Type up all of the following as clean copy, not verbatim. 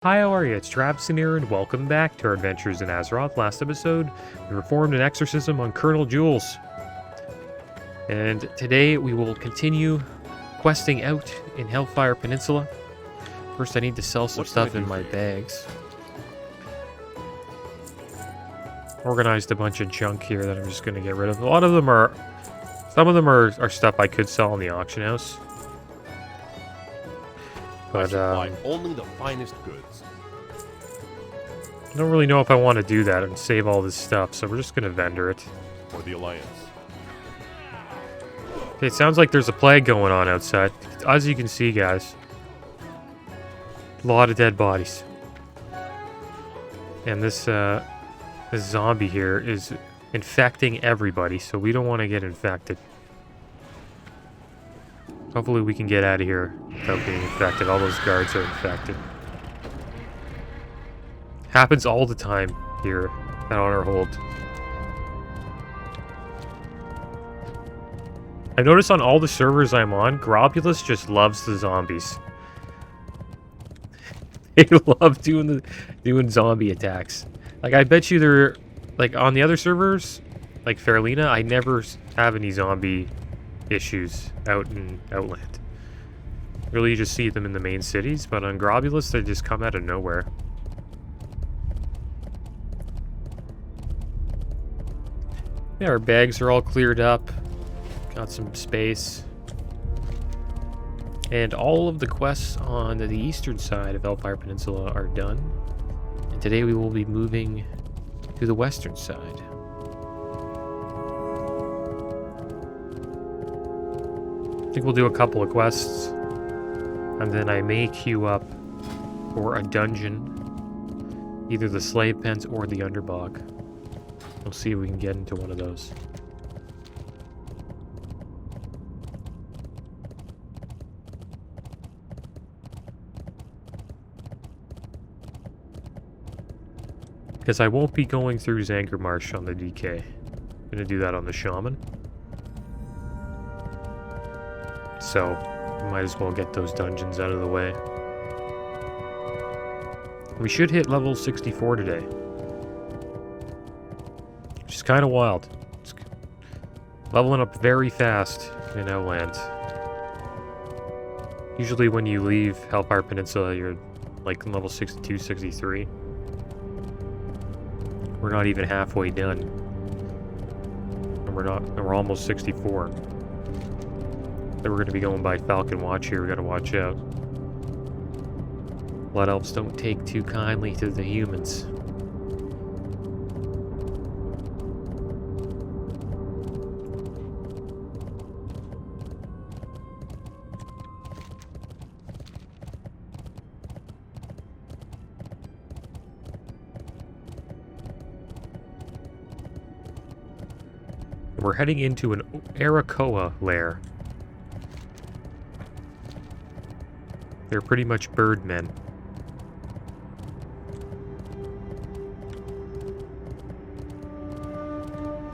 Hi, how are you? It's Traviseen here, and welcome back to our adventures in Azeroth. Last episode, we performed an exorcism on Colonel Jules. And today, we will continue questing out in Hellfire Peninsula. First, I need to sell some stuff in my bags. Organized a bunch of junk here that I'm just going to get rid of. A lot of them are... Some of them are stuff I could sell in the auction house. But, only the finest goods. I don't really know if I want to do that and save all this stuff, so we're just going to vendor it. For the Alliance. Okay, it sounds like there's a plague going on outside. As you can see, guys. A lot of dead bodies. And this zombie here is infecting everybody, so we don't want to get infected. Hopefully we can get out of here without being infected. All those guards are infected. Happens all the time here at Honor Hold. I noticed on all the servers I'm on, Grobulus just loves the zombies. They love doing zombie attacks. Like, I bet you they're... Like, on the other servers, like Fairlina, I never have any zombie issues out in Outland. Really, you just see them in the main cities, but on Grobulus, they just come out of nowhere. Yeah, our bags are all cleared up. Got some space. And all of the quests on the eastern side of Hellfire Peninsula are done. And today we will be moving to the western side. I think we'll do a couple of quests, and then I may queue up for a dungeon, either the slave pens or the underbog. We'll see if we can get into one of those. Because I won't be going through Zangarmarsh on the DK. I'm gonna do that on the Shaman. So, might as well get those dungeons out of the way. We should hit level 64 today. Which is kind of wild. It's leveling up very fast in Outland. Usually when you leave Hellfire Peninsula, you're like level 62, 63. We're not even halfway done. And we're almost 64. Then we're going to be going by Falcon Watch here. We got to watch out. Blood Elves don't take too kindly to the humans. We're heading into an Arakoa lair. They're pretty much birdmen.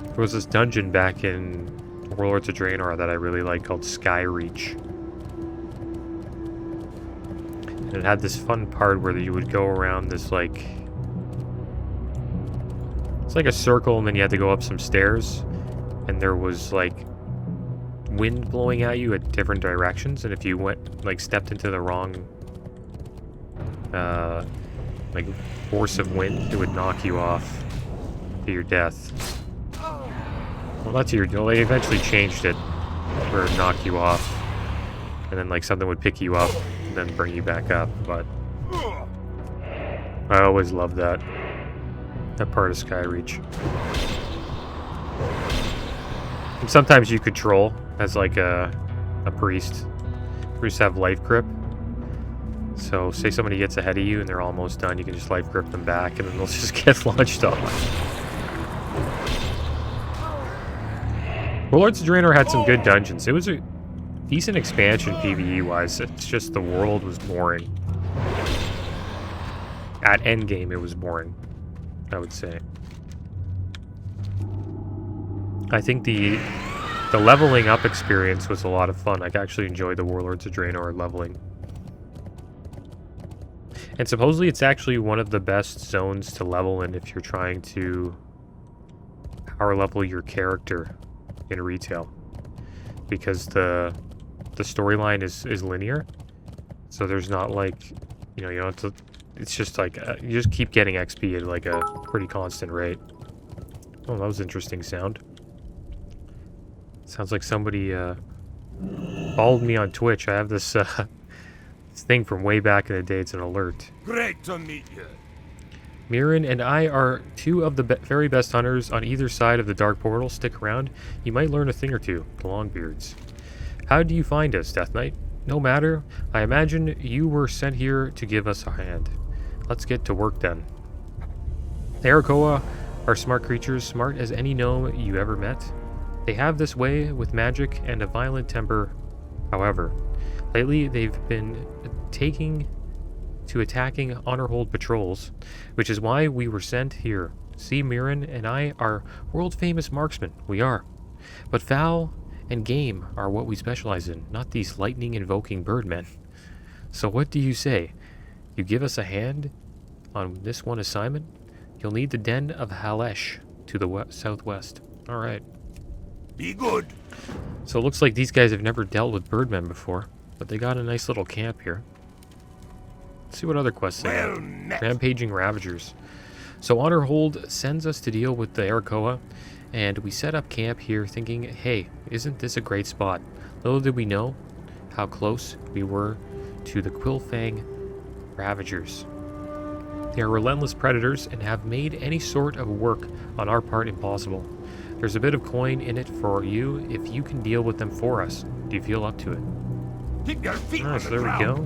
There was this dungeon back in Warlords of Draenor that I really liked called Skyreach. And it had this fun part where you would go around this, like... It's like a circle, and then you had to go up some stairs. And there was, like... wind blowing at you at different directions, and if you went, like, stepped into the wrong like force of wind, it would knock you off to your death. Well, not to your... Well, they eventually changed it where it knock you off, and then like something would pick you up and then bring you back up. But I always loved that part of Skyreach. And sometimes you could troll as like a priest. Priests have life grip. So say somebody gets ahead of you and they're almost done, you can just life grip them back and then they'll just get launched off. Warlords of Draenor had some good dungeons. It was a decent expansion PvE wise. It's just the world was boring. At endgame it was boring, I would say. I think the leveling up experience was a lot of fun. I actually enjoyed the Warlords of Draenor leveling. And supposedly it's actually one of the best zones to level in if you're trying to power level your character in retail. Because the storyline is linear. So there's not like, you know, you don't have to, it's just like, you just keep getting XP at like a pretty constant rate. Oh, that was an interesting sound. Sounds like somebody followed me on Twitch. I have this, this thing from way back in the day. It's an alert. Great to meet you. Mirren and I are two of the very best hunters on either side of the Dark Portal. Stick around. You might learn a thing or two. The Longbeards. How do you find us, Death Knight? No matter. I imagine you were sent here to give us a hand. Let's get to work then. The Arakoa are smart creatures, smart as any gnome you ever met. They have this way with magic and a violent temper. However, lately they've been taking to attacking Honorhold patrols, which is why we were sent here. See, Mirren and I are world-famous marksmen. We are. But foul and game are what we specialize in, not these lightning-invoking birdmen. So what do you say? You give us a hand on this one assignment? You'll need the Den of Halesh to the southwest. Alright. Be good. So it looks like these guys have never dealt with birdmen before, but they got a nice little camp here. Let's see what other quests they have. Rampaging Ravagers. So Honorhold sends us to deal with the Arakoa, and we set up camp here thinking, hey, isn't this a great spot? Little did we know how close we were to the Quillfang Ravagers. They are relentless predators and have made any sort of work on our part impossible. There's a bit of coin in it for you if you can deal with them for us. Do you feel up to it? Keep your feet Alright, on so the there we ground.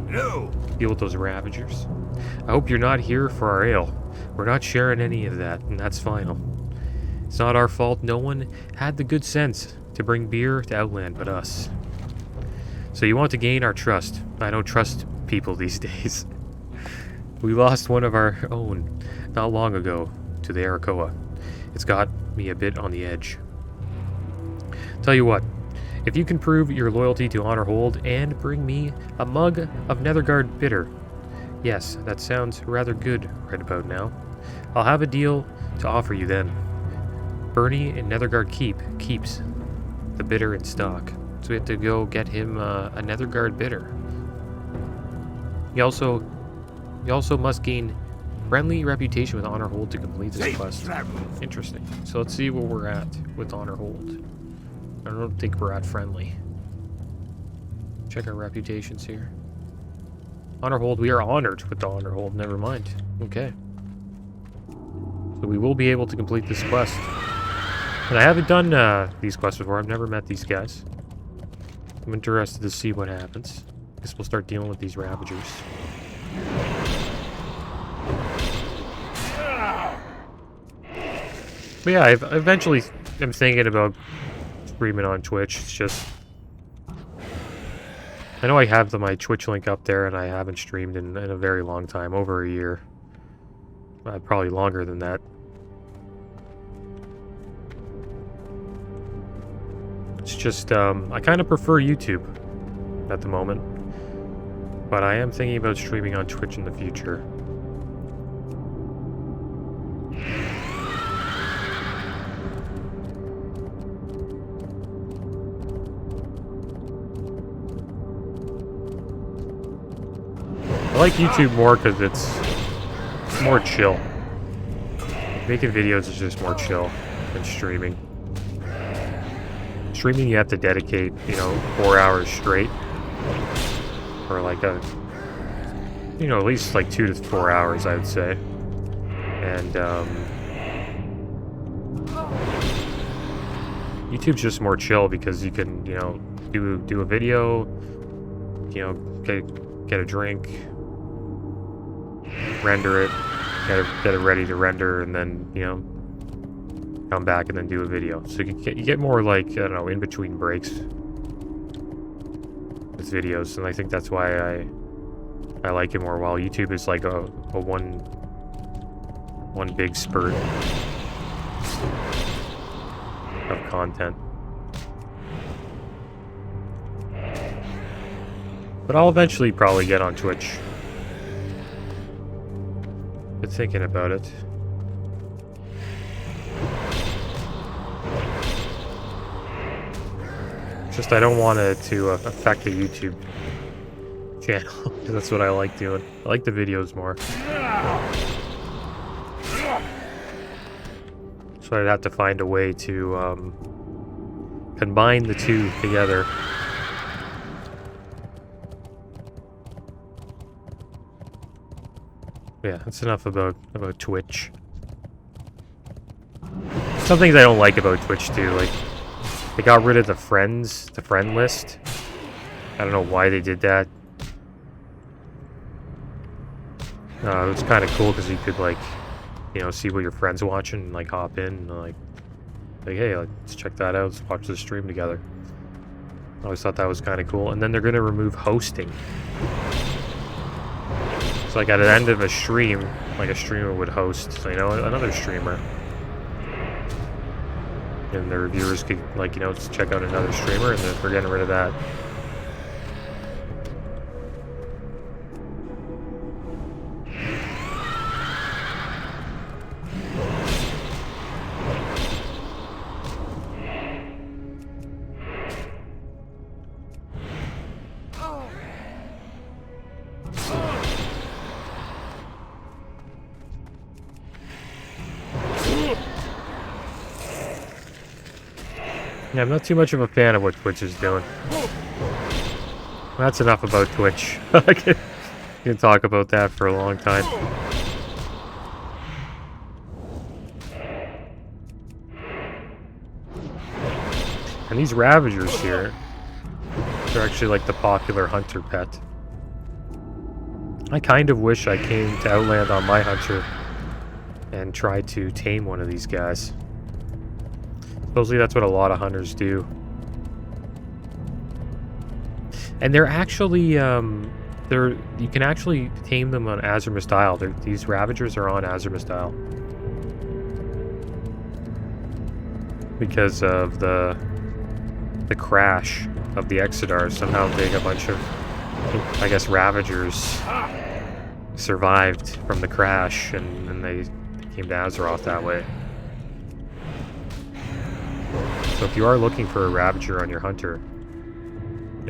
go. No. Deal with those Ravagers. I hope you're not here for our ale. We're not sharing any of that, and that's final. It's not our fault. No one had the good sense to bring beer to Outland but us. So you want to gain our trust. I don't trust people these days. We lost one of our own not long ago to the Arakoa. It's got me a bit on the edge. Tell you what, if you can prove your loyalty to Honorhold and bring me a mug of Netherguard bitter. Yes, that sounds rather good right about now. I'll have a deal to offer you then. Bernie in Netherguard keeps the bitter in stock. So we have to go get him a Netherguard bitter. You also must gain friendly reputation with Honorhold to complete this quest. Interesting. So let's see where we're at with Honorhold. I don't think we're at friendly. Check our reputations here. Honorhold, we are honored with the Honorhold. Never mind. Okay. So we will be able to complete this quest. And I haven't done these quests before. I've never met these guys. I'm interested to see what happens. Guess we'll start dealing with these Ravagers. But yeah, I eventually am thinking about streaming on Twitch. It's just, I know I have my Twitch link up there, and I haven't streamed in a very long time, over a year. Probably longer than that. It's just, I kind of prefer YouTube at the moment. But I am thinking about streaming on Twitch in the future. I like YouTube more because it's more chill. Making videos is just more chill than streaming. Streaming, you have to dedicate, 4 hours straight. Or like at least like 2 to 4 hours, I would say. And, YouTube's just more chill because you can, do a video, get a drink, render it, get it ready to render, and then, come back and then do a video. So you get more like, I don't know, in between breaks with videos, and I think that's why I like it more, while YouTube is like a one big spurt of content. But I'll eventually probably get on Twitch. been thinking about it. Just I don't want it to affect the YouTube channel. 'Cause that's what I like doing. I like the videos more. So I'd have to find a way to combine the two together. Yeah, that's enough about Twitch. Some things I don't like about Twitch too, like they got rid of the friend list. I don't know why they did that. It was kind of cool because you could like, you know, see what your friends watching and like hop in and like hey, let's check that out. Let's watch the stream together. I always thought that was kind of cool. And then they're gonna remove hosting. So like at the end of a stream, like a streamer would host, so, you know, another streamer. And the reviewers could, like, you know, just check out another streamer, and then we're getting rid of that. Yeah, I'm not too much of a fan of what Twitch is doing. That's enough about Twitch. I can talk about that for a long time. And these Ravagers here, they're actually like the popular hunter pet. I kind of wish I came to Outland on my hunter and tried to tame one of these guys. Supposedly that's what a lot of hunters do. And they're actually, you can actually tame them on Azure's Dial. These Ravagers are on Azure's Dial. Because of the crash of the Exodars. Somehow a bunch of, I guess, Ravagers survived from the crash, and then they came to Azeroth that way. So if you are looking for a Ravager on your hunter,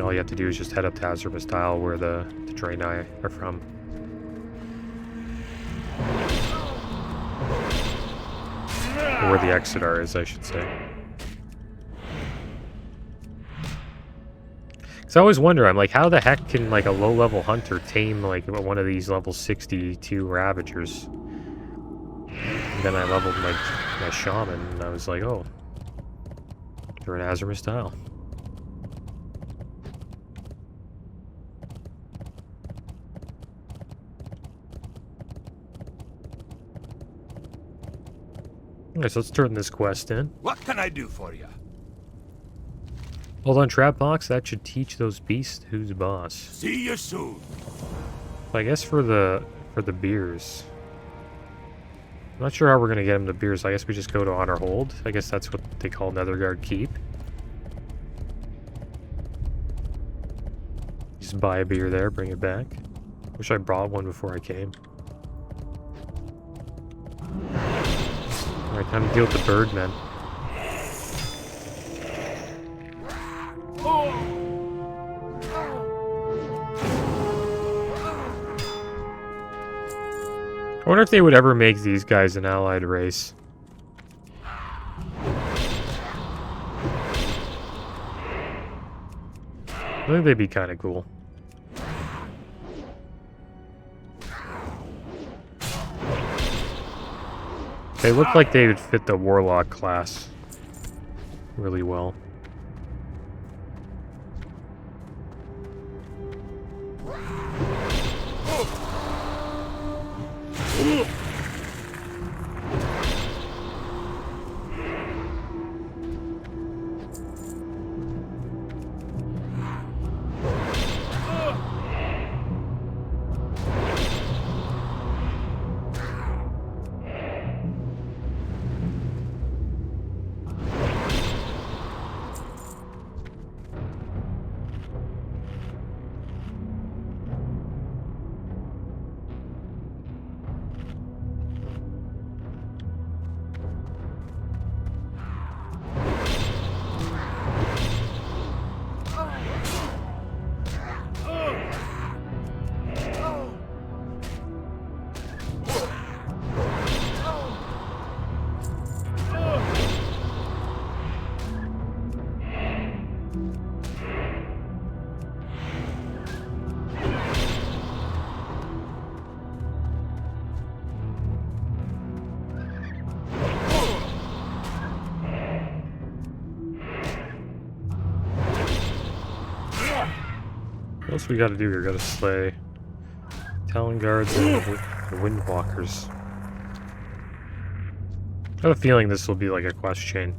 all you have to do is just head up to Azure's Dial, where the Draenei are from. Or where the Exodar is, I should say. Because I always wonder, I'm like, how the heck can like a low-level hunter tame like one of these level 62 Ravagers? And then I leveled my Shaman, and I was like, oh, they're in Azure's Dial. Alright, so let's turn this quest in. What can I do for you? Hold on, trap box. That should teach those beasts who's boss. See you soon. I guess for the beers. I'm not sure how we're gonna get them the beers. I guess we just go to Honor Hold. I guess that's what they call Netherguard Keep. Just buy a beer there, bring it back. Wish I brought one before I came. Alright, time to deal with the Birdmen. I wonder if they would ever make these guys an allied race. I think they'd be kind of cool. They look like they would fit the Warlock class really well. else we gotta do here? Gotta slay Talon Guards and the Windwalkers. I have a feeling this will be like a quest chain.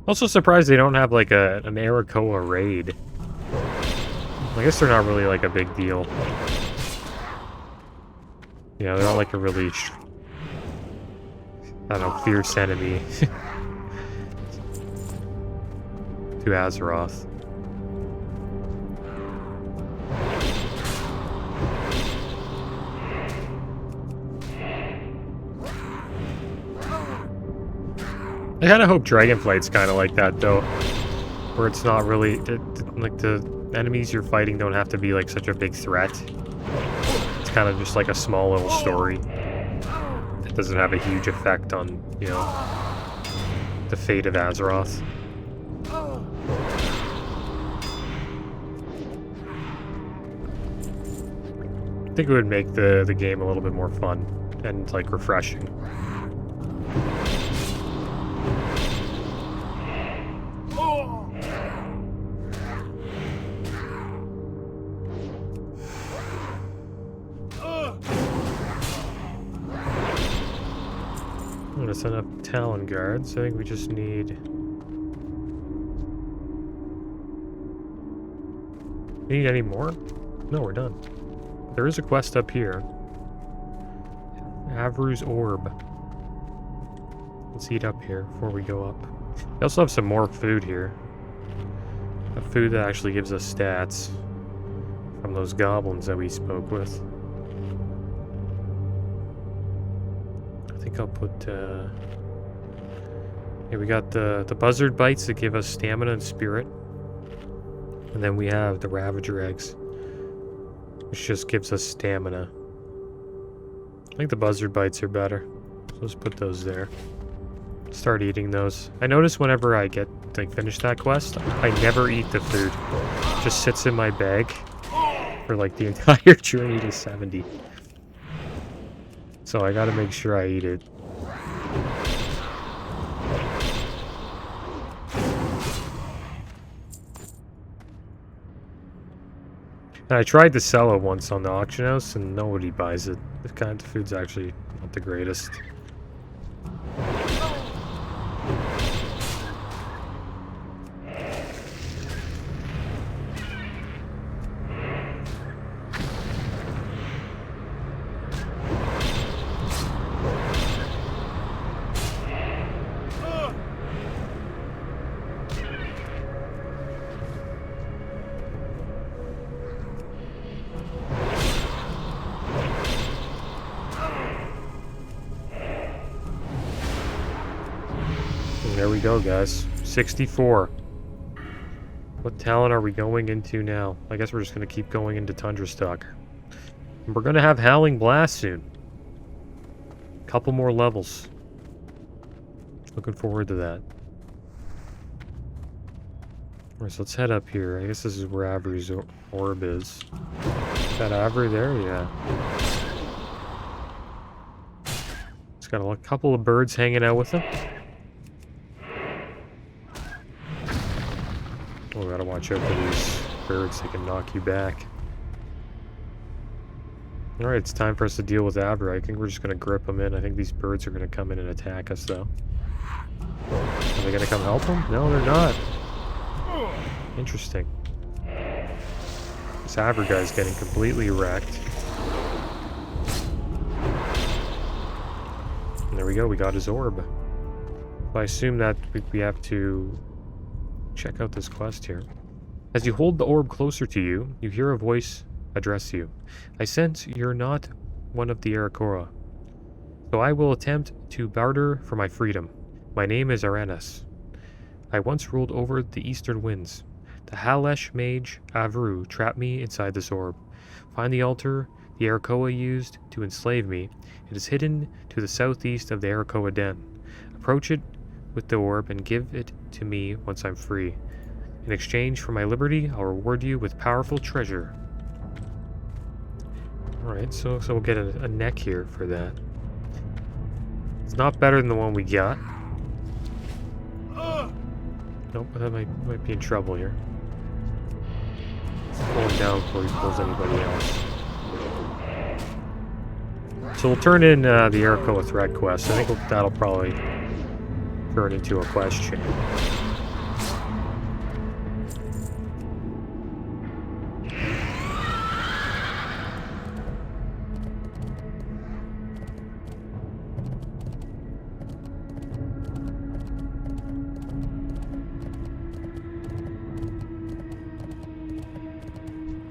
Also surprised they don't have like an Arakoa raid. I guess they're not really like a big deal. You know, they're not like a really, I don't know, fierce enemy to Azeroth. I kind of hope Dragonflight's kind of like that, though, where it's not really, like, the enemies you're fighting don't have to be, like, such a big threat. It's kind of just, like, a small little story. It doesn't have a huge effect on, you know, the fate of Azeroth. I think it would make the game a little bit more fun and, like, refreshing. I'm gonna send up Talon Guards. I think we just need... We need any more? No, we're done. There is a quest up here. Avruu's Orb. Let's eat up here before we go up. We also have some more food here. A food that actually gives us stats from those goblins that we spoke with. I think I'll put, yeah, we got the buzzard bites that give us stamina and spirit. And then we have the Ravager eggs, which just gives us stamina. I think the buzzard bites are better. So let's put those there. Start eating those. I notice whenever I get, like, finish that quest, I never eat the food. It just sits in my bag for, like, the entire journey to 70. So I gotta make sure I eat it. And I tried to sell it once on the auction house and nobody buys it. The kind of food's actually not the greatest. There we go, guys. 64. What talent are we going into now? I guess we're just going to keep going into Tundra Stalker. And we're going to have Howling Blast soon. Couple more levels. Looking forward to that. Alright, so let's head up here. I guess this is where Avruu's orb is. Is that Avruu there? Yeah. It's got a couple of birds hanging out with him. Oh, gotta watch out for these birds, they can knock you back. Alright, it's time for us to deal with Avruu. I think we're just gonna grip them in. I think these birds are gonna come in and attack us, though. Are they gonna come help them? No, they're not. Interesting. This Avruu guy's getting completely wrecked. And there we go, we got his orb. So I assume that we have to check out this quest here. As you hold the orb closer to you, you hear a voice address you. I sense you're not one of the Arakoa, so I will attempt to barter for my freedom. My name is Aranas. I once ruled over the eastern winds. The Halesh mage Avruu trapped me inside this orb. Find the altar the Arakoa used to enslave me. It is hidden to the southeast of the Arakoa den. Approach it with the orb and give it to me once I'm free. In exchange for my liberty, I'll reward you with powerful treasure. Alright, so we'll get a neck here for that. It's not better than the one we got. Nope, that might be in trouble here. Pull him down before he pulls anybody else. So we'll turn in the Arakoa threat quest. I think that'll probably turn into a quest chain.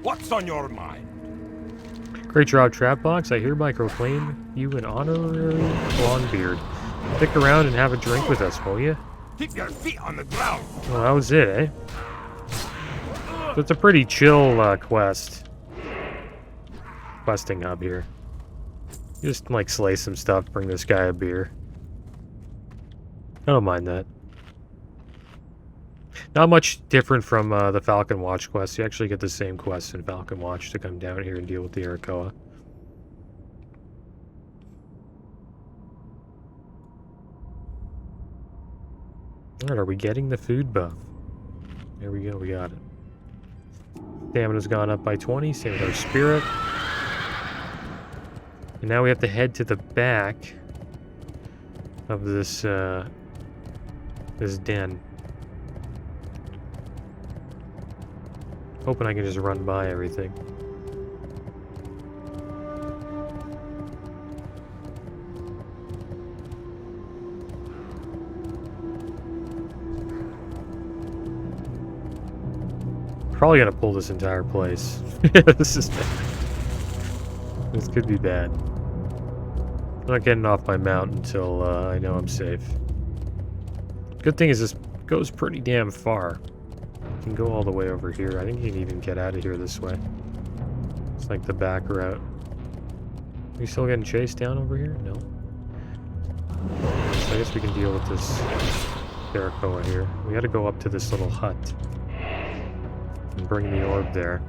What's on your mind? Great job, Trapbox. I hereby proclaim you an honorary Longbeard. Stick around and have a drink with us, will you? Keep your feet on the ground. Well, that was it, eh? So it's a pretty chill questing hub here. Just, like, slay some stuff, bring this guy a beer. I don't mind that. Not much different from the Falcon Watch quest. You actually get the same quest in Falcon Watch to come down here and deal with the Arakoa. Alright, are we getting the food buff? There we go, we got it. Stamina's gone up by 20, same with our spirit. And now we have to head to the back of this this den. Hoping I can just run by everything. Probably gonna pull this entire place. This is bad. This could be bad. I'm not getting off my mount until I know I'm safe. Good thing is this goes pretty damn far. You can go all the way over here. I think you can even get out of here this way. It's like the back route. Are you still getting chased down over here? No. So I guess we can deal with this Arakoa here. We gotta go up to this little hut and bring the orb there.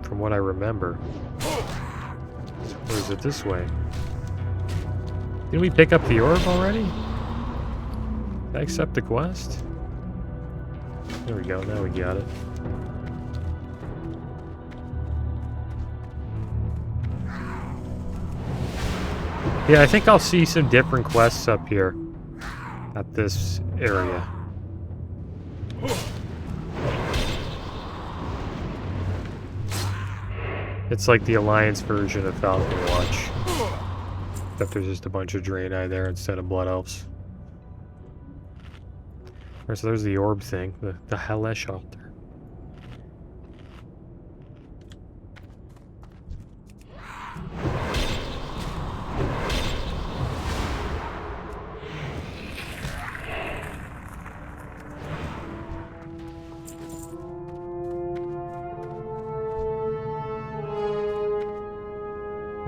From what I remember. Or is it this way? Didn't we pick up the orb already? Did I accept the quest? There we go, now we got it. Yeah, I think I'll see some different quests up here at this area. It's like the Alliance version of Falcon Watch. Except there's just a bunch of Draenei there instead of Blood Elves. Alright, so there's the orb thing, the Hellish altar.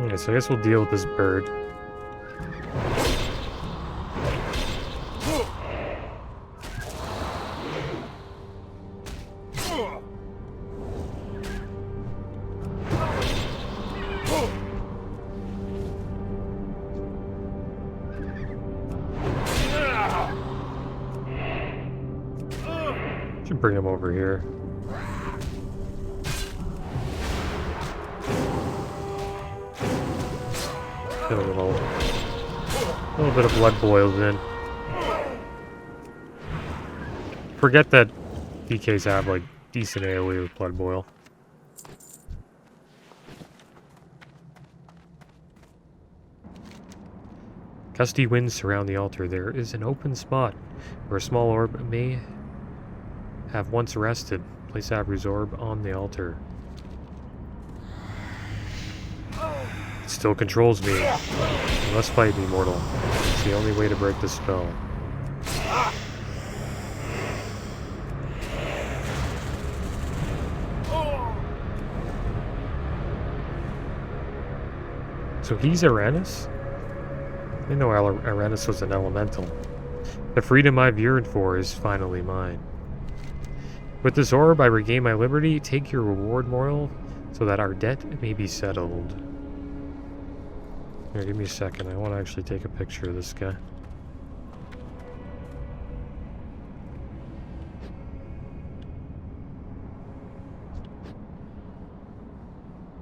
Okay, so I guess we'll deal with this bird. Should bring him over here. Get a little bit of blood boils in. Forget that DKs have like decent AoE with blood boil. Gusty winds surround the altar. There is an open spot where a small orb may have once rested. Place Avruu's orb on the altar. It still controls me. You must fight me, mortal. It's the only way to break the spell. So he's Aranus? I didn't know Aranus was an elemental. The freedom I've yearned for is finally mine. With this orb, I regain my liberty. Take your reward, mortal, so that our debt may be settled. Here, give me a second. I want to actually take a picture of this guy.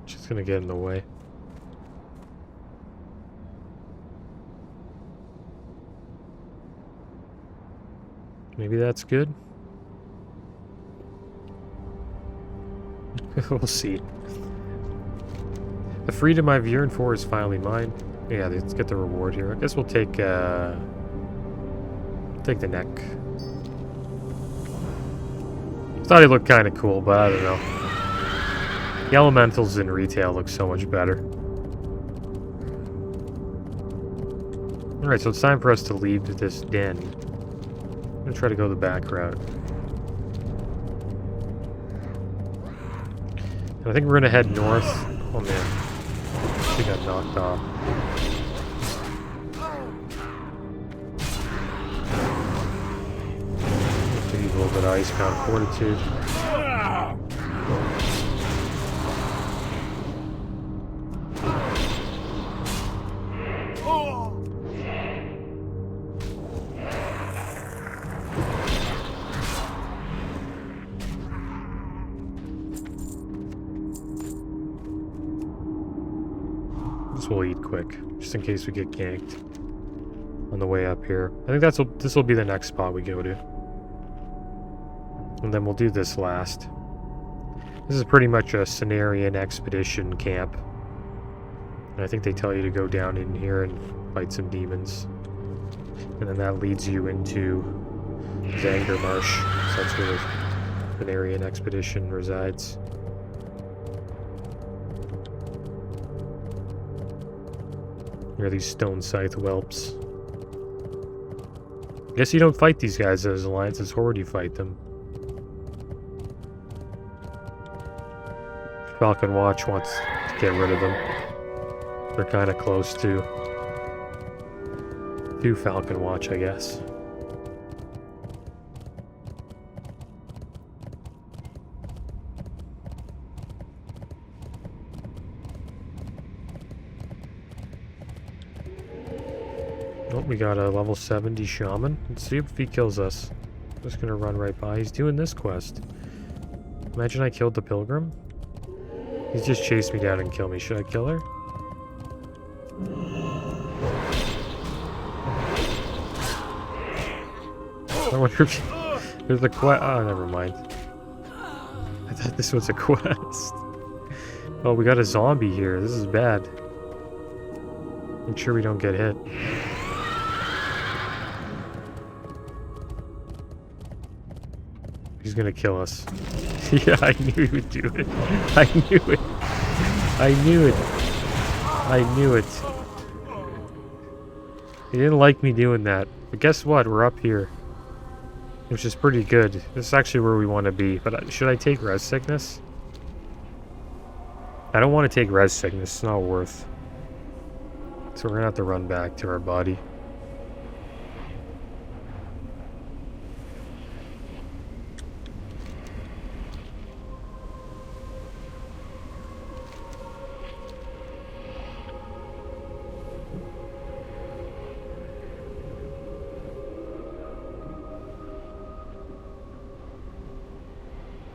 Just gonna get in the way. Maybe that's good. We'll see. The freedom I've yearned for is finally mine. Yeah, let's get the reward here. I guess we'll take the neck. Thought he looked kind of cool, but I don't know. The elementals in retail look so much better. Alright, so it's time for us to leave this den. I'm gonna try to go the back route. I think we're gonna head north. Oh man, she got knocked off. Maybe a little bit of icebound fortitude. We'll eat quick, just in case we get ganked on the way up here. I think this will be the next spot we go to, and then we'll do this last. This is pretty much a Cenarian expedition camp, and I think they tell you to go down in here and fight some demons, and then that leads you into Zanger Marsh. So that's where the Cenarian expedition resides. Here are these stone scythe whelps. Guess you don't fight these guys as Alliance, as Horde you fight them. Falcon Watch wants to get rid of them. They're kind of close to Falcon Watch, I guess. Oh, we got a level 70 shaman. Let's see if he kills us. I'm just gonna run right by. He's doing this quest. Imagine I killed the pilgrim. He's just chased me down and killed me. Should I kill her? I wonder if there's a quest. Oh, never mind. I thought this was a quest. Oh, we got a zombie here. This is bad. Make sure we don't get hit. He's gonna kill us. Yeah, I knew he would do it. I knew it. I knew it. I knew it. He didn't like me doing that. But guess what? We're up here. Which is pretty good. This is actually where we want to be. But should I take res sickness? I don't want to take res sickness. It's not worth. So we're gonna have to run back to our body.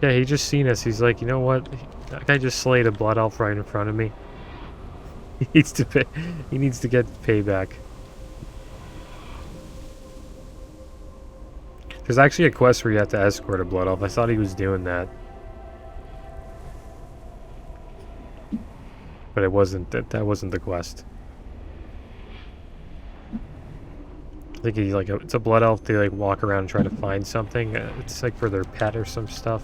Yeah, he just seen us. He's like, you know what? That guy just slayed a blood elf right in front of me. He needs to pay. He needs to get payback. There's actually a quest where you have to escort a blood elf. I thought he was doing that, but it wasn't. That wasn't the quest. I think he it's a blood elf. They like walk around and try to find something. It's like for their pet or some stuff.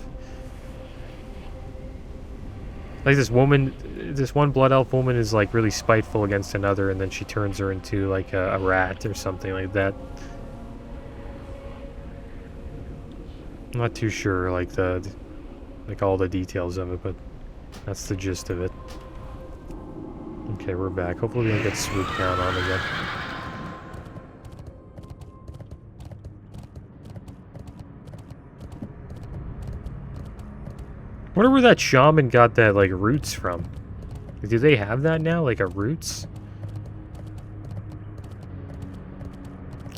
Like this woman, this one blood elf woman is like really spiteful against another, and then she turns her into like a rat or something like that. I'm not too sure like all the details of it, but that's the gist of it. Okay, we're back. Hopefully we don't get swooped down on again. Wonder where that shaman got that, like, roots from. Do they have that now? Like, a roots?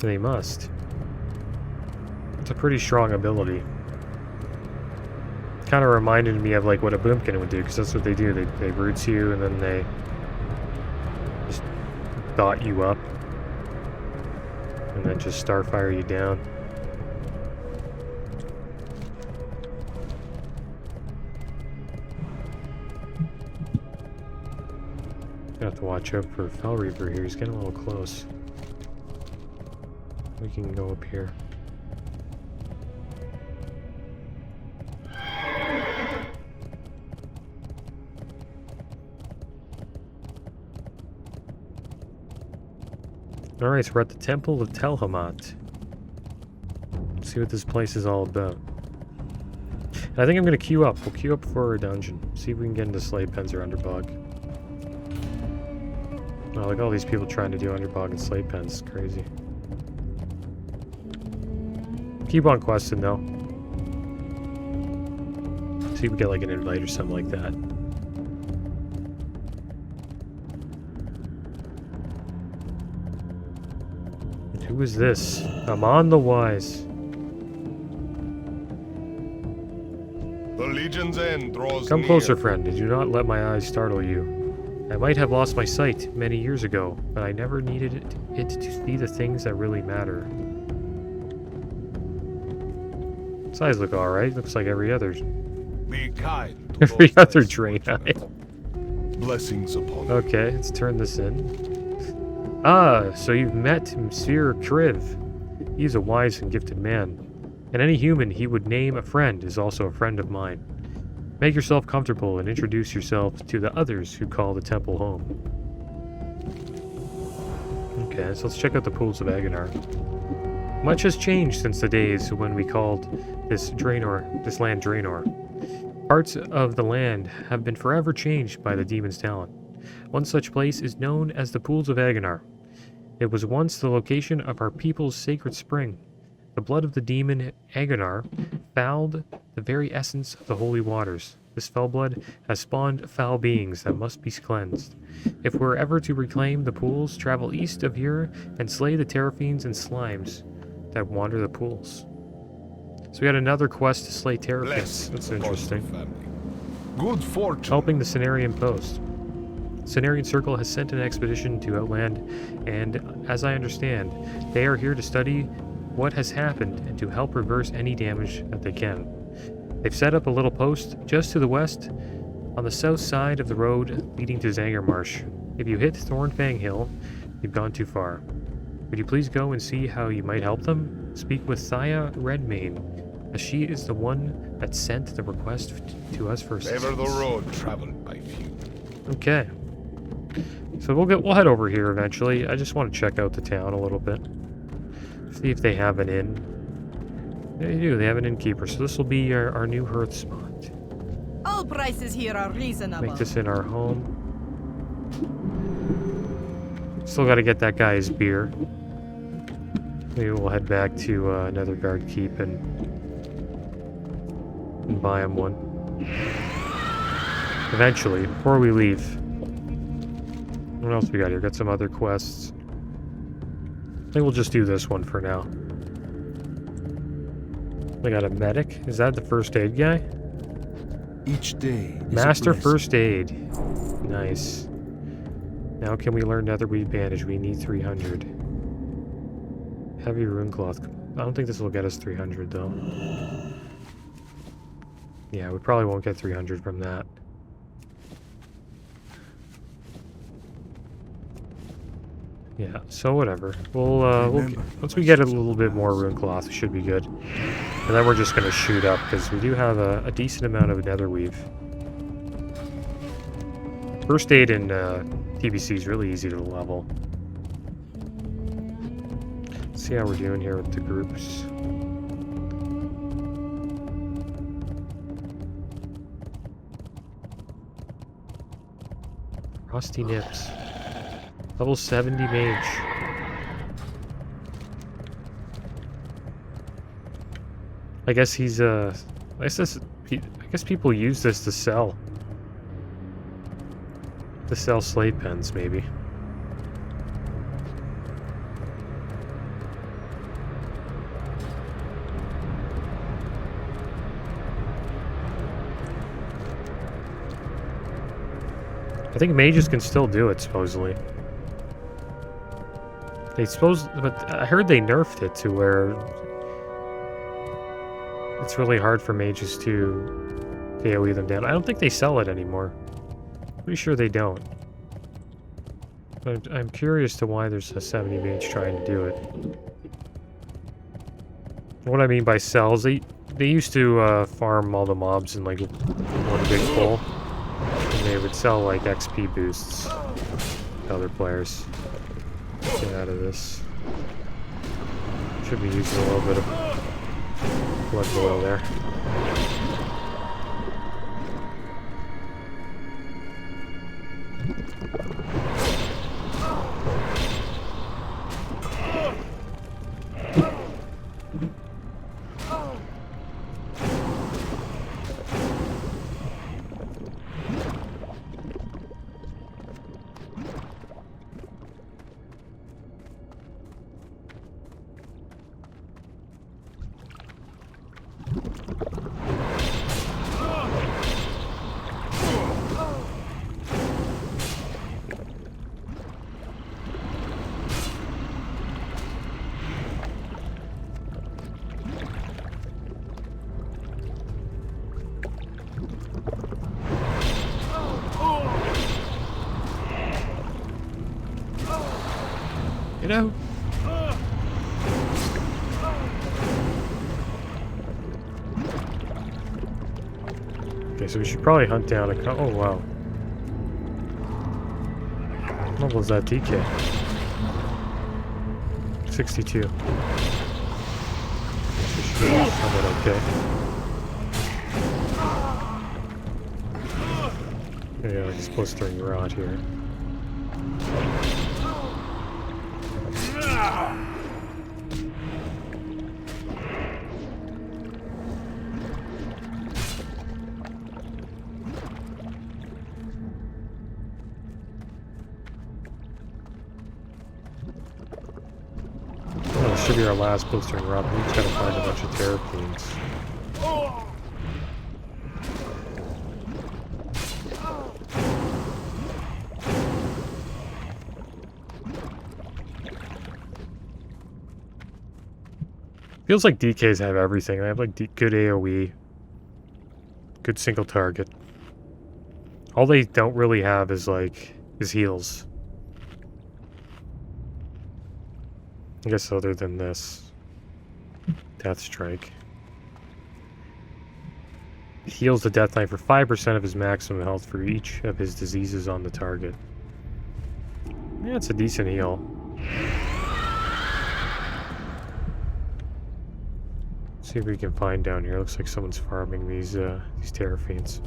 They must. It's a pretty strong ability. Kind of reminded me of, like, what a boomkin would do, because that's what they do. They roots you, and then they just dot you up. And then just starfire you down. Have to watch out for Fel Reaper here. He's getting a little close. We can go up here. Alright, so we're at the Temple of Telhamat. Let's see what this place is all about. And I think I'm going to queue up. We'll queue up for a dungeon. See if we can get into Slave Pens or Underbog. Oh, look at all these people trying to do Underbog and Slave Pens. Crazy. Keep on questing, though. See if we get, like, an invite or something like that. And who is this? Amon the Wise. The Legion's end draws Come near. closer, friend, and do not let my eyes startle you. I might have lost my sight many years ago, but I never needed it to see the things that really matter. Its eyes look alright. Looks like every other Be kind to every those other less drain eye. fortunate. Blessings upon you. Okay, let's turn this in. Ah, so you've met Monsieur Kriv. He's a wise and gifted man, and any human he would name a friend is also a friend of mine. Make yourself comfortable and introduce yourself to the others who call the temple home. Okay, so let's check out the pools of Agonar. Much has changed since the days when we called this land Draenor. Parts of the land have been forever changed by the demon's talent. One such place is known as the Pools of Agonar. It was once the location of our people's sacred spring. The blood of the demon Agonar fouled the very essence of the holy waters. This foul blood has spawned foul beings that must be cleansed. If we're ever to reclaim the pools, travel east of here and slay the Terrafiends and Slimes that wander the pools. So we got another quest to slay Terrafiends. Bless That's the interesting. Foster family. Good fortune. Helping the Cenarian Post. Cenarian Circle has sent an expedition to Outland, and as I understand, they are here to study what has happened and to help reverse any damage that they can. They've set up a little post just to the west on the south side of the road leading to Zangermarsh. If you hit Thornfang Hill, you've gone too far. Would you please go and see how you might help them? Speak with Thaya Redmane, as she is the one that sent the request to us for assistance. Favor the road traveled by few. Okay. So we'll head over here eventually. I just want to check out the town a little bit. See if they have an inn. They do, they have an innkeeper, so this will be our new hearth spot. All prices here are reasonable. Make this in our home. Still gotta get that guy his beer. Maybe we'll head back to Netherguard Keep and buy him one. Eventually, before we leave. What else we got here? Got some other quests. I think we'll just do this one for now. We got a medic. Is that the first aid guy? Each day is Master a blessing. first aid. Nice. Now can we learn Netherweed Bandage? We need 300. Heavy rune cloth. I don't think this will get us 300 though. Yeah, we probably won't get 300 from that. Yeah, so whatever. We'll once we get a little bit more rune cloth, it should be good. And then we're just gonna shoot up because we do have a decent amount of netherweave. First aid in TBC is really easy to level. Let's see how we're doing here with the groups. Rusty Nips. Level 70 mage. I guess he's I I guess people use this to sell. To sell slate pens, maybe. I think mages can still do it, supposedly. But I heard they nerfed it to where it's really hard for mages to AoE them down. I don't think they sell it anymore. Pretty sure they don't. But I'm curious to why there's a 70 mage trying to do it. What I mean by sells, they used to farm all the mobs in like one big pool. And they would sell like XP boosts to other players. Get out of this. Should be using a little bit of blood boil there. Get out! Okay, so we should probably hunt down a oh wow. What level is that DK? 62. So should be coming okay. Yeah, like it's blistering rot here. Should be our last blistering rod. We just gotta find a bunch of terror queens. Feels like DKs have everything. They have like good AoE, good single target. All they don't really have is heals. I guess other than this. Death Strike. Heals the Death Knight for 5% of his maximum health for each of his diseases on the target. Yeah, it's a decent heal. See if we can find down here. Looks like someone's farming these Terror Fiends.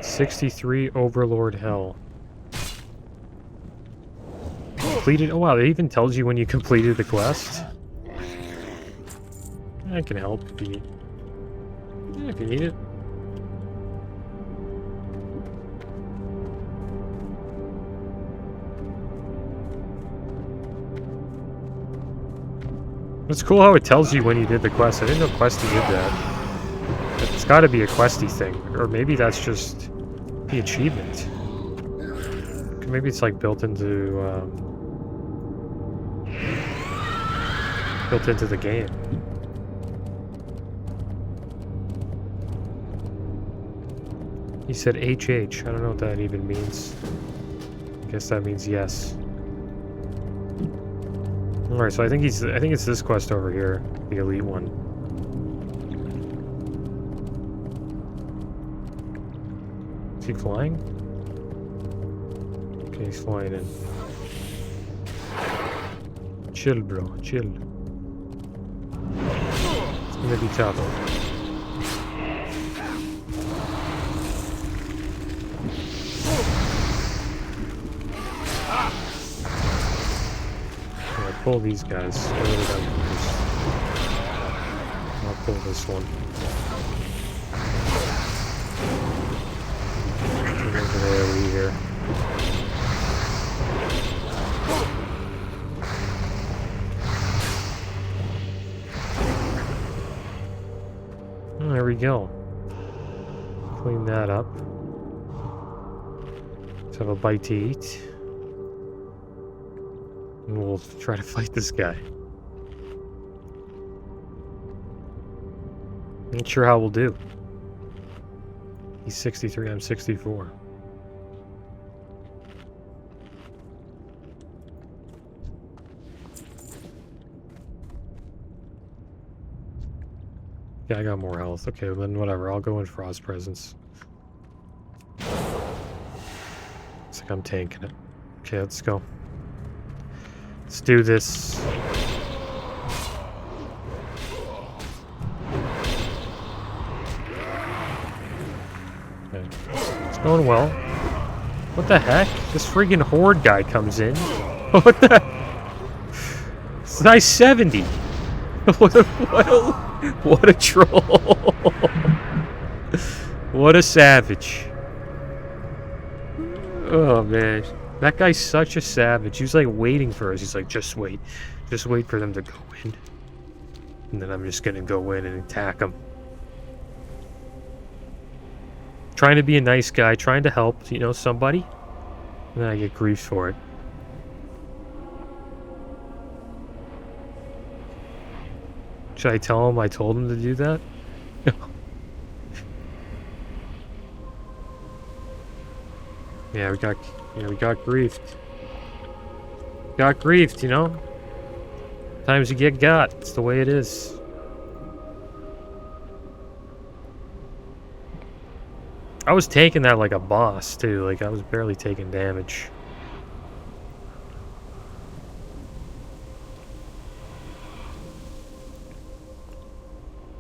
$63 Overlord Hell. Completed. Oh wow, it even tells you when you completed the quest. I can help if you need it. It's cool how it tells you when you did the quest. I didn't know Questy did that. It's got to be a Questy thing, or maybe that's just the achievement. Maybe it's like built into the game. He said HH. I don't know what that even means. I guess that means yes. All right, so I think it's this quest over here, the elite one. Is he flying? Okay, he's flying in. Chill, bro. Chill. It's gonna be tough. Pull these guys. I'll pull this one. Get over there, we here. Oh, there we go. Clean that up. Let's have a bite to eat. And we'll try to fight this guy. Not sure how we'll do. He's 63, I'm 64. Yeah, I got more health. Okay, then whatever. I'll go in Frost Presence. It's like I'm tanking it. Okay, let's go. Let's do this. Okay. It's going well. What the heck? This friggin' horde guy comes in. What the? Size 70. What a troll. What a savage. Oh man. That guy's such a savage. He was like waiting for us. He's like, just wait. Just wait for them to go in. And then I'm just gonna go in and attack them. Trying to be a nice guy, trying to help, you know, somebody. And then I get grief for it. Should I tell him I told him to do that? Yeah, we got griefed. Got griefed, you know? Times you get got. It's the way it is. I was taking that like a boss, too. Like, I was barely taking damage.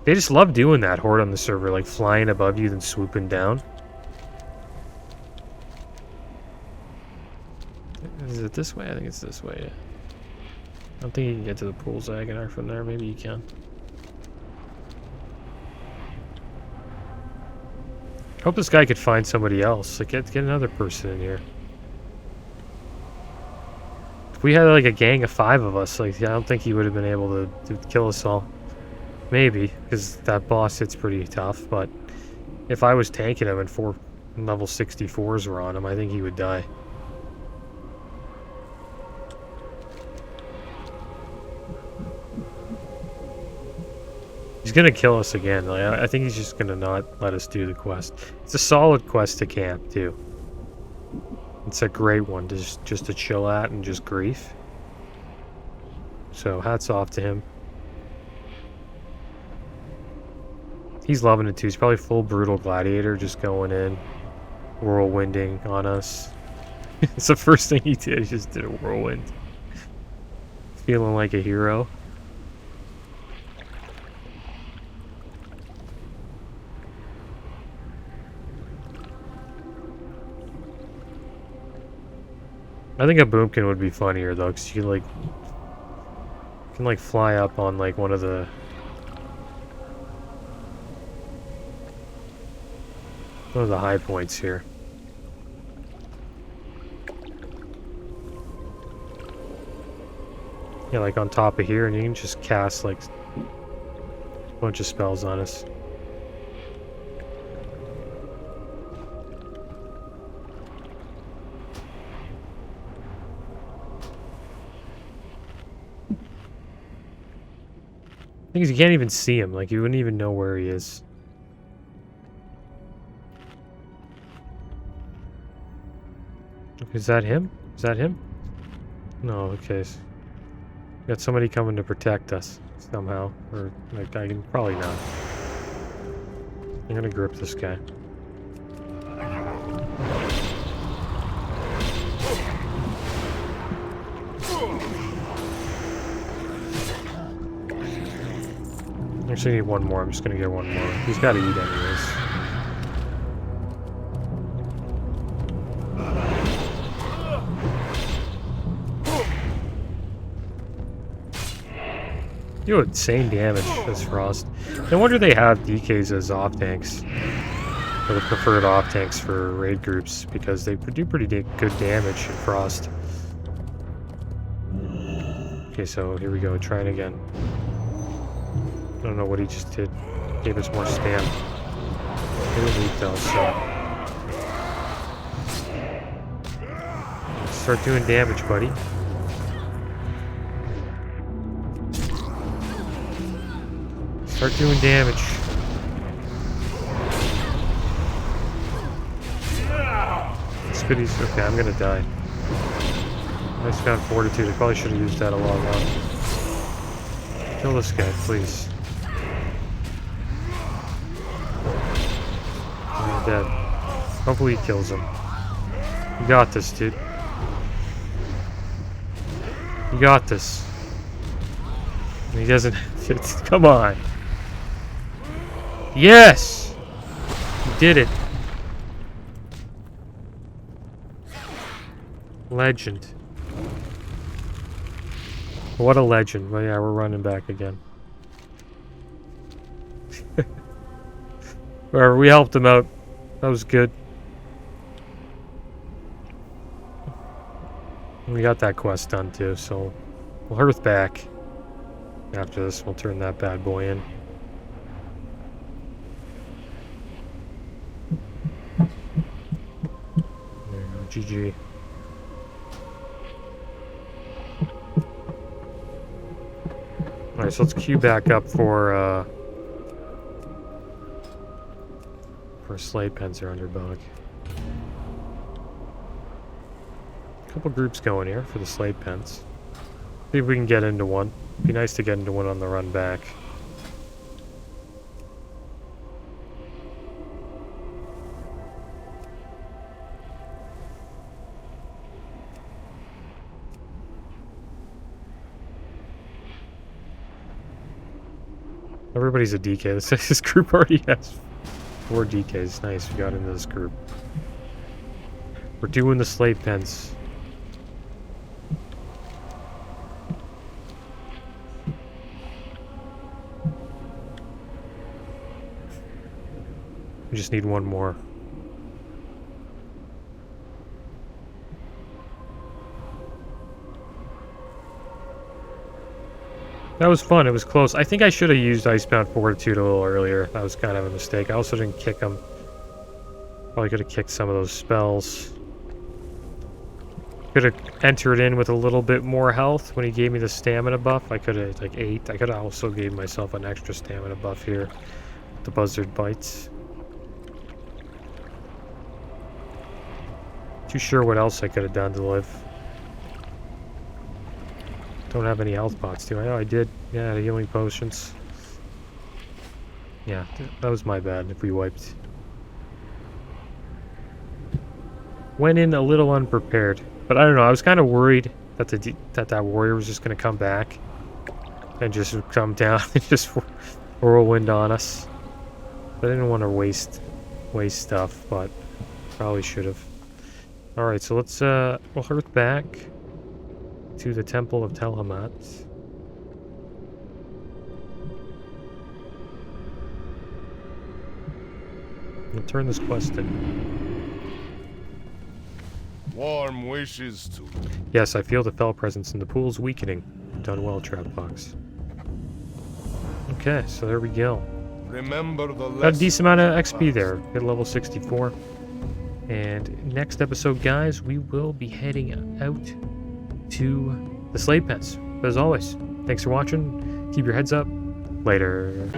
They just love doing that, horde on the server. Like, flying above you, then swooping down. Is it this way? I think it's this way, yeah. I don't think you can get to the pool Zagonar from there. Maybe you can. Hope this guy could find somebody else. Like, get another person in here. If we had like a gang of 5 of us, like, I don't think he would have been able to kill us all. Maybe, because that boss hits pretty tough, but if I was tanking him and 4 level 64s were on him, I think he would die. He's gonna kill us again. Like, I think he's just gonna not let us do the quest. It's a solid quest to camp, too. It's a great one to just to chill at and just grief. So, hats off to him. He's loving it, too. He's probably full brutal gladiator, just going in, whirlwinding on us. It's the first thing he did. He just did a whirlwind. Feeling like a hero. I think a boomkin would be funnier though, because you can like fly up on like one of the high points here. Yeah, like on top of here, and you can just cast like a bunch of spells on us. Because you can't even see him, like you wouldn't even know where he is. Is that him? Is that him? No, okay. Got somebody coming to protect us somehow. Or like I can probably not. I'm gonna grip this guy. Actually, I need one more. I'm just gonna get one more. He's got to eat anyways. You do insane damage, this Frost. No wonder they have DKs as off tanks. Or the preferred off tanks for raid groups, because they do pretty good damage in Frost. Okay, so here we go, trying again. I don't know what he just did. Gave us more spam. He didn't leave though, so. Start doing damage, buddy. Start doing damage. Spitty's okay, I'm gonna die. Nice found fortitude. I probably should have used that a lot longer. Kill this guy, please. I'm dead. Hopefully he kills him. You got this, dude. You got this. And he doesn't. Come on. Yes! You did it. Legend. What a legend. Well, yeah, we're running back again. Wherever we helped him out. That was good. We got that quest done too, so we'll hearth back. After this, we'll turn that bad boy in. There you go, GG. Alright, so let's queue back up for slate pens are under bug. Couple groups going here for the slate pens. See if we can get into one. Be nice to get into one on the run back. Everybody's a DK. This group already has 4 DKs. Nice, we got into this group. We're doing the slate pens. We just need one more. That was fun. It was close. I think I should have used Icebound Fortitude a little earlier. That was kind of a mistake. I also didn't kick him. Probably could have kicked some of those spells. Could have entered in with a little bit more health when he gave me the stamina buff. I could have, like, 8. I could have also gave myself an extra stamina buff here. The Buzzard Bites. Too sure what else I could have done to live. Don't have any health pots, do I? Oh, I did. Yeah, the healing potions. Yeah, that was my bad if we wiped. Went in a little unprepared. But I don't know, I was kind of worried that that warrior was just going to come back. And just come down and just whirlwind on us. I didn't want to waste stuff, but probably should have. Alright, so let's, we'll hearth back to the Temple of Telhamat. We'll turn this quest in. Warm wishes to. Yes, I feel the fell presence in the pool's weakening. Done well, Trapbox. Okay, so there we go. Remember the Got a decent amount of XP there. Hit level 64. And next episode, guys, we will be heading out to the slate pens. But as always, thanks for watching. Keep your heads up. Later.